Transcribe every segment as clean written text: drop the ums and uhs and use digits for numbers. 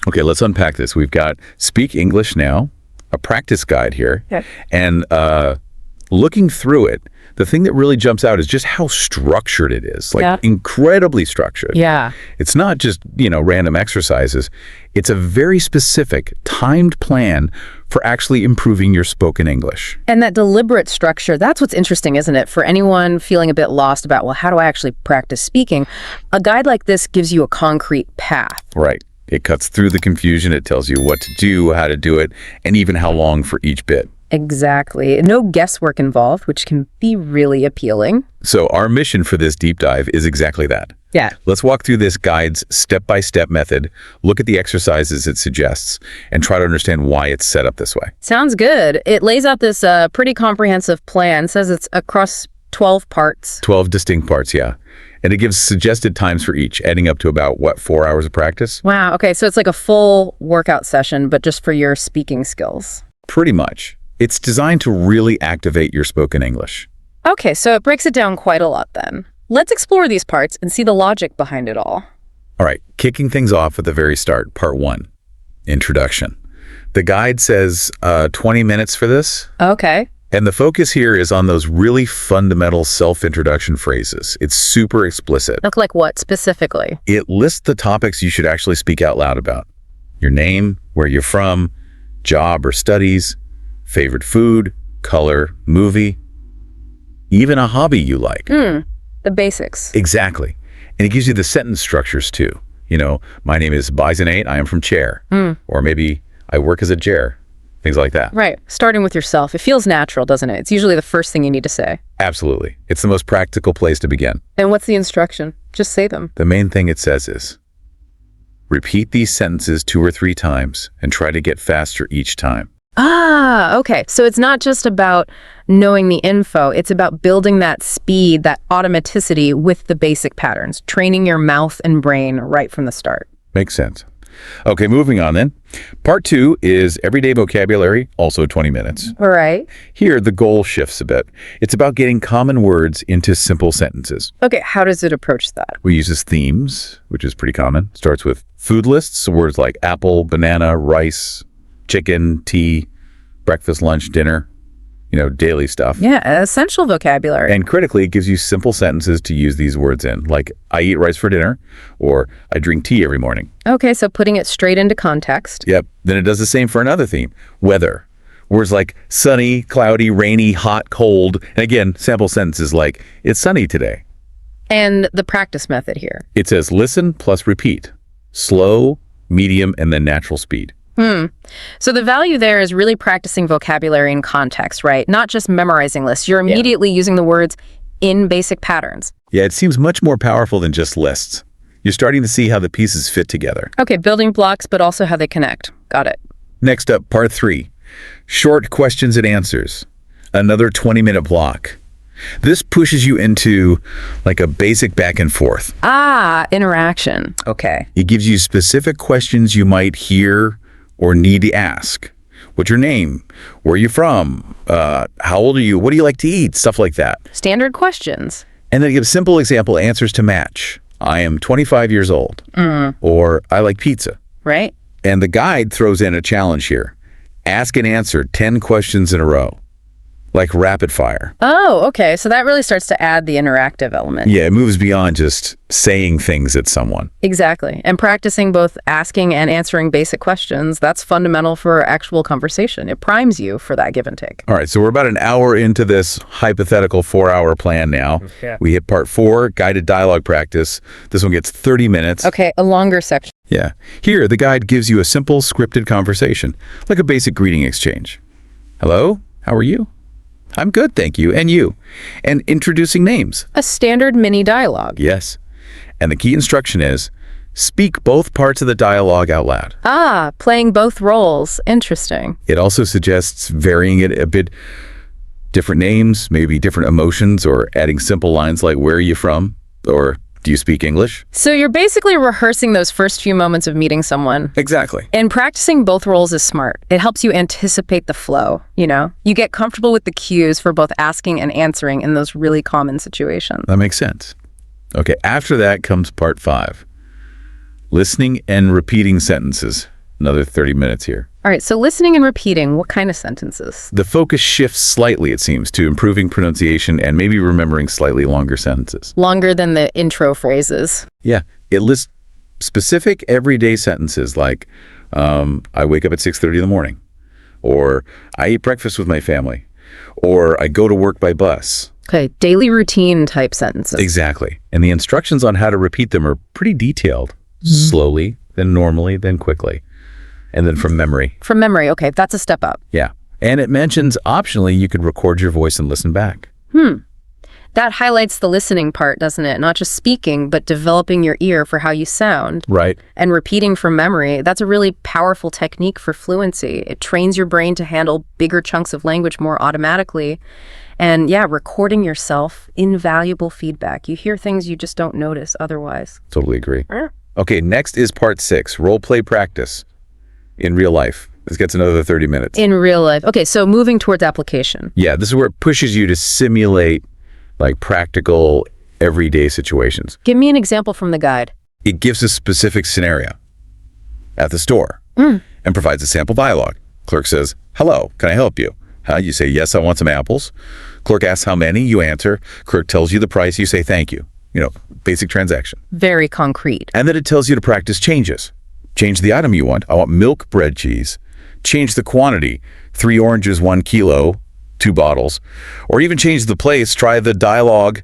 Okay, let's unpack this. We've got Speak English Now, a practice guide here. Okay. And looking through it, the thing that really jumps out is just how structured it is, like incredibly structured. Yeah. It's not just, random exercises. It's a very specific, timed plan for actually improving your spoken English. And that deliberate structure, that's what's interesting, isn't it? For anyone feeling a bit lost about, well, how do I actually practice speaking? A guide like this gives you a concrete path. Right. It cuts through the confusion. It tells you what to do, how to do it, and even how long for each bit. Exactly. No guesswork involved, which can be really appealing. So our mission for this deep dive is exactly that. Yeah. Let's walk through this guide's step-by-step method, look at the exercises it suggests, and try to understand why it's set up this way. Sounds good. It lays out this pretty comprehensive plan, says it's across 12 parts. 12 distinct parts, yeah. And it gives suggested times for each, adding up to about, 4 hours of practice? Wow. Okay, so it's like a full workout session, but just for your speaking skills. Pretty much. It's designed to really activate your spoken English. Okay, so it breaks it down quite a lot then. Let's explore these parts and see the logic behind it all. All right, kicking things off at the very start, part 1, introduction. The guide says 20 minutes for this. Okay. And the focus here is on those really fundamental self-introduction phrases. It's super explicit. Look like what specifically? It lists the topics you should actually speak out loud about. Your name, where you're from, job or studies, favorite food, color, movie, even a hobby you like. The basics. Exactly. And it gives you the sentence structures too. My name is Bisonate, I am from Chair. Or maybe I work as a chair. Things like that. Right. Starting with yourself. It feels natural, doesn't it? It's usually the first thing you need to say. Absolutely. It's the most practical place to begin. And what's the instruction? Just say them. The main thing it says is, repeat these sentences 2 or 3 times and try to get faster each time. Ah, okay. So it's not just about knowing the info. It's about building that speed, that automaticity with the basic patterns, training your mouth and brain right from the start. Makes sense. Okay, moving on then. Part 2 is everyday vocabulary, also 20 minutes. All right. Here, the goal shifts a bit. It's about getting common words into simple sentences. Okay, how does it approach that? We use themes, which is pretty common. Starts with food lists, words like apple, banana, rice, chicken, tea, breakfast, lunch, dinner, daily stuff. Yeah, essential vocabulary. And critically, it gives you simple sentences to use these words in, like I eat rice for dinner, or I drink tea every morning. Okay, so putting it straight into context. Yep. Then it does the same for another theme, weather. Words like sunny, cloudy, rainy, hot, cold. And again, sample sentences like it's sunny today. And the practice method here. It says listen plus repeat. Slow, medium, and then natural speed. So the value there is really practicing vocabulary in context, right? Not just memorizing lists. You're immediately using the words in basic patterns. Yeah, it seems much more powerful than just lists. You're starting to see how the pieces fit together. Okay, building blocks, but also how they connect. Got it. Next up, part 3, short questions and answers. Another 20-minute block. This pushes you into like a basic back and forth. Ah, interaction. Okay. It gives you specific questions you might hear or need to ask. What's your name? Where are you from? How old are you? What do you like to eat? Stuff like that. Standard questions. And then it gives simple example answers to match. I am 25 years old. Or I like pizza. Right. And the guide throws in a challenge here. Ask and answer 10 questions in a row. Like rapid fire. Oh, okay. So that really starts to add the interactive element. Yeah, it moves beyond just saying things at someone. Exactly. And practicing both asking and answering basic questions, that's fundamental for actual conversation. It primes you for that give and take. All right, so we're about an hour into this hypothetical 4-hour plan now. Yeah. We hit part 4, guided dialogue practice. This one gets 30 minutes. Okay, a longer section. Yeah. Here, the guide gives you a simple scripted conversation, like a basic greeting exchange. Hello, how are you? I'm good, thank you. And you? And introducing names. A standard mini dialogue. Yes. And the key instruction is, speak both parts of the dialogue out loud. Ah, playing both roles. Interesting. It also suggests varying it a bit, different names, maybe different emotions, or adding simple lines like, where are you from? Or, do you speak English? So you're basically rehearsing those first few moments of meeting someone. Exactly. And practicing both roles is smart. It helps you anticipate the flow, You get comfortable with the cues for both asking and answering in those really common situations. That makes sense. Okay, after that comes part 5. Listening and repeating sentences. Another 30 minutes here. All right, so listening and repeating, what kind of sentences? The focus shifts slightly, it seems, to improving pronunciation and maybe remembering slightly longer sentences. Longer than the intro phrases. Yeah, it lists specific everyday sentences like, I wake up at 6:30 in the morning, or I eat breakfast with my family, or I go to work by bus. Okay, daily routine type sentences. Exactly. And the instructions on how to repeat them are pretty detailed. Slowly, then normally, then quickly. And then from memory. From memory, okay, that's a step up. Yeah. And it mentions optionally you could record your voice and listen back. That highlights the listening part, doesn't it? Not just speaking, but developing your ear for how you sound. Right. And repeating from memory, that's a really powerful technique for fluency. It trains your brain to handle bigger chunks of language more automatically. And yeah, recording yourself, invaluable feedback. You hear things you just don't notice otherwise. Totally agree. Okay, next is part 6, role play practice in real life. This gets another 30 minutes. In real life. Okay, so moving towards application. Yeah, this is where it pushes you to simulate like practical everyday situations. Give me an example from the guide. It gives a specific scenario at the store and provides a sample dialogue. Clerk says, hello, can I help you? You say, yes, I want some apples. Clerk asks how many, you answer. Clerk tells you the price, you say thank you. Basic transaction. Very concrete. And then it tells you to practice changes. Change the item you want. I want milk, bread, cheese. Change the quantity. 3 oranges, 1 kilo, 2 bottles. Or even change the place. Try the dialogue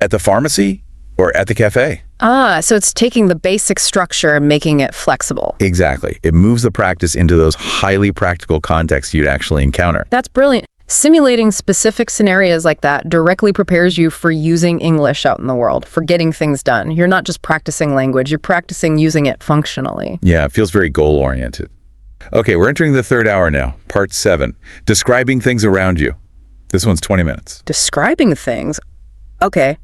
at the pharmacy or at the cafe. So it's taking the basic structure and making it flexible. Exactly. It moves the practice into those highly practical contexts you'd actually encounter. That's brilliant. Simulating specific scenarios like that directly prepares you for using English out in the world, for getting things done. You're not just practicing language, you're practicing using it functionally. Yeah, it feels very goal-oriented. Okay, we're entering the 3rd hour now, part 7, describing things around you. This one's 20 minutes. Describing things? Okay.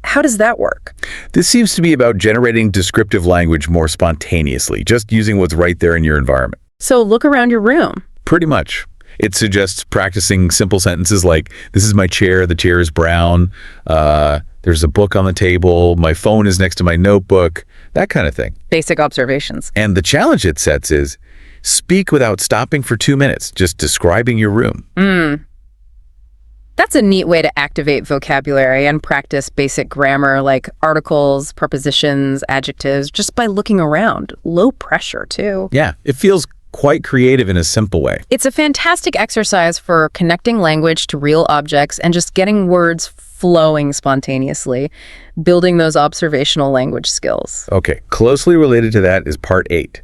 How does that work? This seems to be about generating descriptive language more spontaneously, just using what's right there in your environment. So look around your room. Pretty much. It suggests practicing simple sentences like, this is my chair, the chair is brown, there's a book on the table, my phone is next to my notebook, that kind of thing. Basic observations. And the challenge it sets is, speak without stopping for 2 minutes, just describing your room. That's a neat way to activate vocabulary and practice basic grammar like articles, prepositions, adjectives, just by looking around. Low pressure, too. Yeah, it feels quite creative in a simple way. It's a fantastic exercise for connecting language to real objects and just getting words flowing spontaneously, building those observational language skills. Okay, closely related to that is part 8,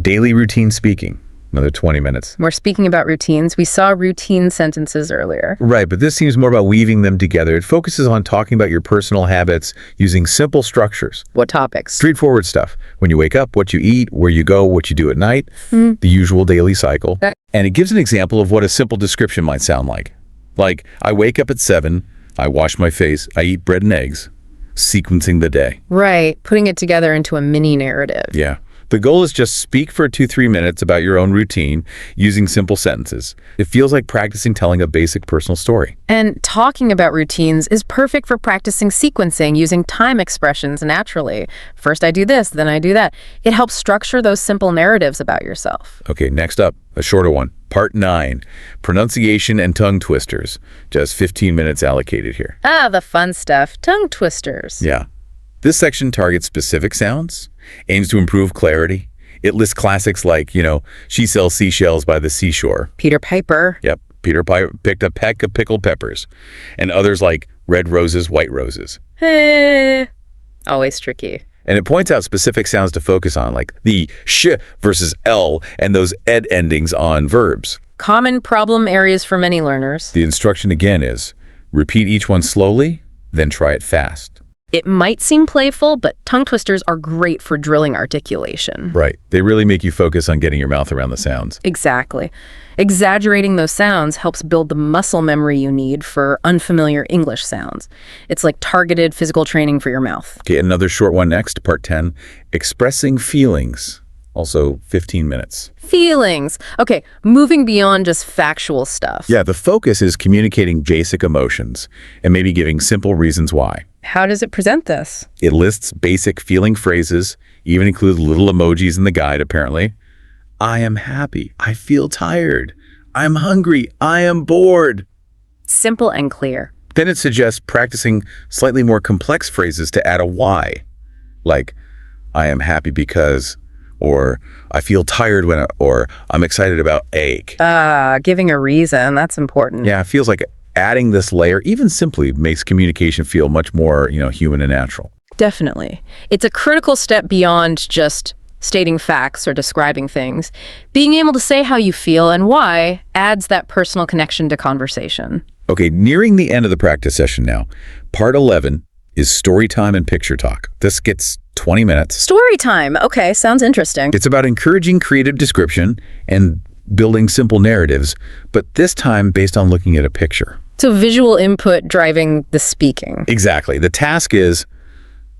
daily routine speaking. Another 20 minutes. We're speaking about routines. We saw routine sentences earlier. Right, but this seems more about weaving them together. It focuses on talking about your personal habits using simple structures. What topics? Straightforward stuff. When you wake up, what you eat, where you go, what you do at night, the usual daily cycle. And it gives an example of what a simple description might sound like. Like, I wake up at 7, I wash my face, I eat bread and eggs, sequencing the day. Right, putting it together into a mini narrative. Yeah. The goal is just speak for 2-3 minutes about your own routine using simple sentences. It feels like practicing telling a basic personal story. And talking about routines is perfect for practicing sequencing using time expressions naturally. First I do this, then I do that. It helps structure those simple narratives about yourself. Okay, next up, a shorter one. Part 9, pronunciation and tongue twisters. Just 15 minutes allocated here. The fun stuff. Tongue twisters. Yeah. This section targets specific sounds, aims to improve clarity. It lists classics like, she sells seashells by the seashore. Peter Piper. Yep, Peter Piper picked a peck of pickled peppers. And others like red roses, white roses. Always tricky. And it points out specific sounds to focus on, like the sh versus l and those ed endings on verbs. Common problem areas for many learners. The instruction again is, repeat each one slowly, then try it fast. It might seem playful, but tongue twisters are great for drilling articulation. Right. They really make you focus on getting your mouth around the sounds. Exactly. Exaggerating those sounds helps build the muscle memory you need for unfamiliar English sounds. It's like targeted physical training for your mouth. Okay, another short one next, part 10, expressing feelings. Also 15 minutes. Feelings. Okay, moving beyond just factual stuff. Yeah, the focus is communicating basic emotions and maybe giving simple reasons why. How does it present this? It lists basic feeling phrases, even includes little emojis in the guide, apparently. I am happy. I feel tired. I'm hungry. I am bored. Simple and clear. Then it suggests practicing slightly more complex phrases to add a why, like I am happy because, or I feel tired when, or I'm excited about egg. Giving a reason, that's important. Yeah, it feels like adding this layer, even simply, makes communication feel much more, human and natural. Definitely. It's a critical step beyond just stating facts or describing things. Being able to say how you feel and why adds that personal connection to conversation. Okay, nearing the end of the practice session now. Part 11 is story time and picture talk. This gets 20 minutes. Story time. Okay, sounds interesting. It's about encouraging creative description and building simple narratives, but this time based on looking at a picture. So visual input driving the speaking. Exactly. The task is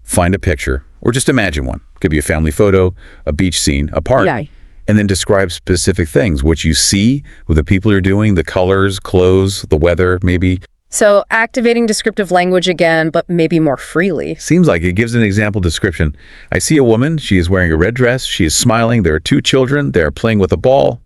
find a picture, or just imagine one. Could be a family photo, a beach scene, a park. Yeah. And then describe specific things, what you see, with the people you're doing, the colors, clothes, the weather, maybe. So activating descriptive language again, but maybe more freely. Seems like it gives an example description. I see a woman. She is wearing a red dress. She is smiling. There are two children. They are playing with a ball.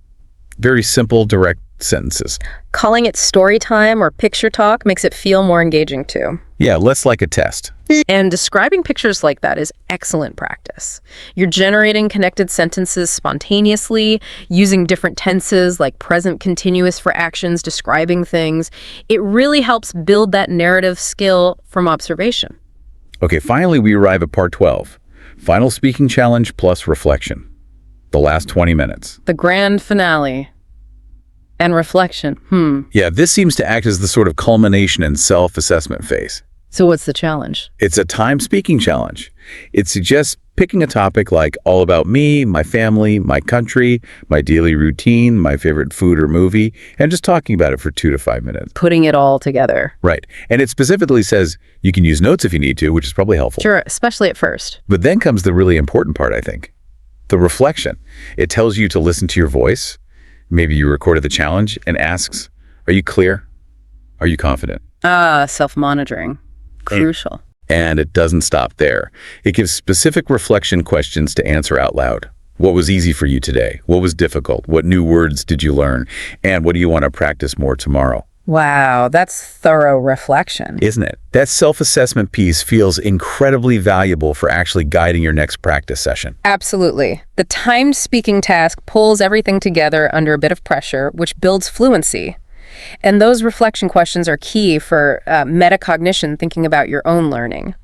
Very simple, direct sentences. Calling it story time or picture talk makes it feel more engaging too. Yeah, less like a test. And describing pictures like that is excellent practice. You're generating connected sentences spontaneously, using different tenses like present continuous for actions, describing things. It really helps build that narrative skill from observation. Okay, finally we arrive at part 12. Final speaking challenge plus reflection. The last 20 minutes. The grand finale. And reflection. Yeah, this seems to act as the sort of culmination and self-assessment phase. So what's the challenge? It's a time speaking challenge. It suggests picking a topic like all about me, my family, my country, my daily routine, my favorite food or movie, and just talking about it for 2 to 5 minutes. Putting it all together. Right. And it specifically says you can use notes if you need to, which is probably helpful. Sure, especially at first. But then comes the really important part, I think. The reflection. It tells you to listen to your voice. Maybe you recorded the challenge and asks, are you clear? Are you confident? Self-monitoring. Crucial. And it doesn't stop there. It gives specific reflection questions to answer out loud. What was easy for you today? What was difficult? What new words did you learn? And what do you want to practice more tomorrow? Wow, that's thorough reflection. Isn't it? That self-assessment piece feels incredibly valuable for actually guiding your next practice session. Absolutely. The timed speaking task pulls everything together under a bit of pressure, which builds fluency. And those reflection questions are key for metacognition, thinking about your own learning.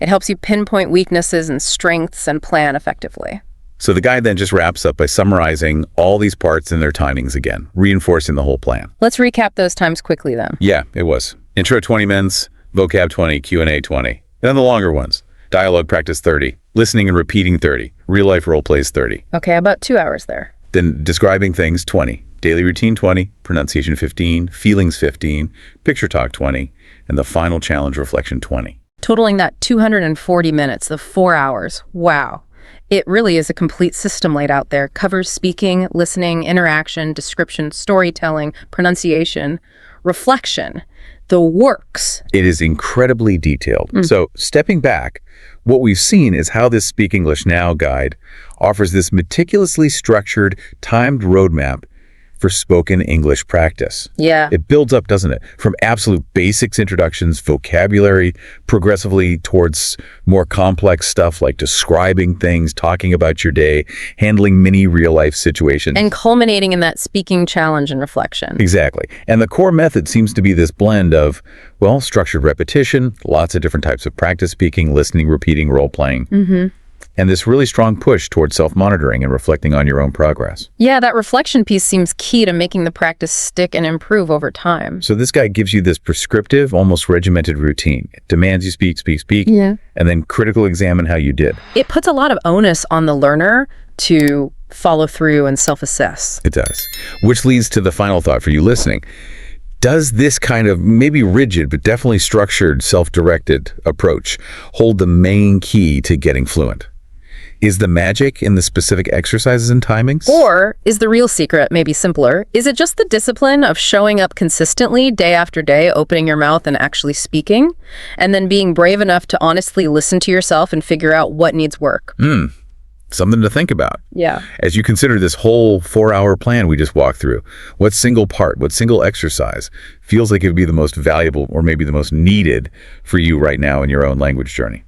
It helps you pinpoint weaknesses and strengths and plan effectively. So the guide then just wraps up by summarizing all these parts and their timings again, reinforcing the whole plan. Let's recap those times quickly then. Yeah, it was. Intro 20 minutes, vocab 20, Q&A 20. And then the longer ones. Dialogue practice 30, listening and repeating 30, real-life role plays 30. Okay, about 2 hours there. Then describing things 20, daily routine 20, pronunciation 15, feelings 15, picture talk 20, and the final challenge reflection 20. Totaling that 240 minutes, the 4 hours. Wow. It really is a complete system laid out there. Covers speaking, listening, interaction, description, storytelling, pronunciation, reflection, the works. It is incredibly detailed. So stepping back, what we've seen is how this Speak English Now guide offers this meticulously structured, timed roadmap for spoken English practice. Yeah. It builds up, doesn't it? From absolute basics introductions, vocabulary, progressively towards more complex stuff like describing things, talking about your day, handling many real-life situations. And culminating in that speaking challenge and reflection. Exactly. And the core method seems to be this blend of, well, structured repetition, lots of different types of practice speaking, listening, repeating, role-playing. And this really strong push towards self-monitoring and reflecting on your own progress. Yeah, that reflection piece seems key to making the practice stick and improve over time. So this guy gives you this prescriptive, almost regimented routine. It demands you speak, Yeah. and then critical examine how you did. It puts a lot of onus on the learner to follow through and self-assess. It does. Which leads to the final thought for you listening. Does this kind of maybe rigid, but definitely structured, self-directed approach hold the main key to getting fluent? Is the magic in the specific exercises and timings? Or is the real secret maybe simpler? Is it just the discipline of showing up consistently day after day, opening your mouth and actually speaking, and then being brave enough to honestly listen to yourself and figure out what needs work? Something to think about. Yeah. As you consider this whole 4-hour plan we just walked through, what single part, what single exercise feels like it would be the most valuable or maybe the most needed for you right now in your own language journey?